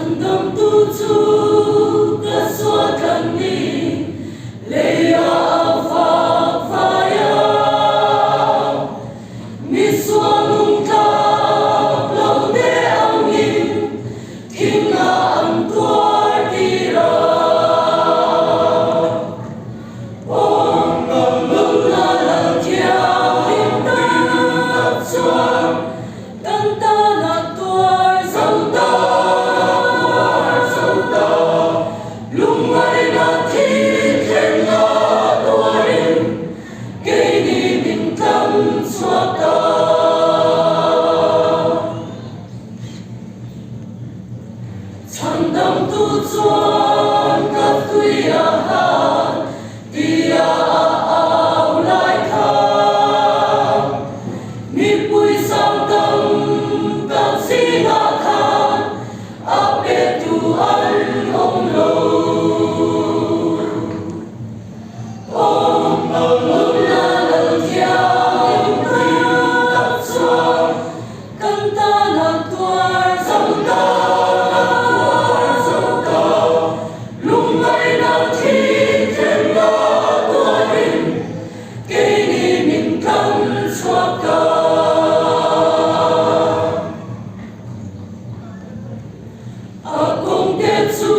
Thần tâm tu chu cơ xua thần ni lê ya pha pha ya mi xua nung ta lâu đê ang in thiên nga ang tuar đi ra ôm lung la la kia hình ta choang căn ta là tuar dòng ta lung ai na thi thiên nga tuarin cây ni bình tâm xóa ta Chẳng tâm tu chuan cấp tuy han tia ao lai tha mi pui sang tâm tâm si na than ape tu an om lo om la la kia ta chuan căn ta là tuar dòng ta lung ai na thi thiên nga tuarin cây ni mình tâm xóa ta akong tetsu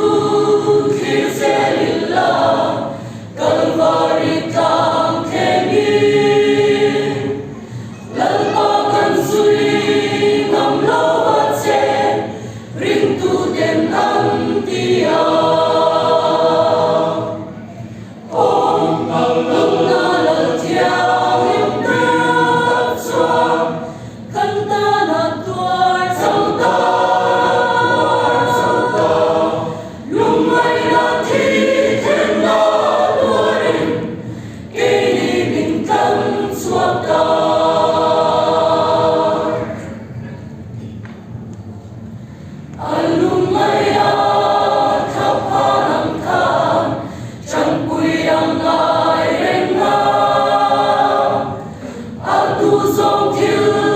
kiselila kalvari tang themi lalpakan suri ngam lawa che ring tu den ang tia om lung la la tia him ta choang kan ta na tuar dòng ta lung ai na thi thiên nga tuarin cây ni bình tâm xóa ta lung ai thắp pha nằm than chẳng quy ang ai reng nga tu dòng thiếu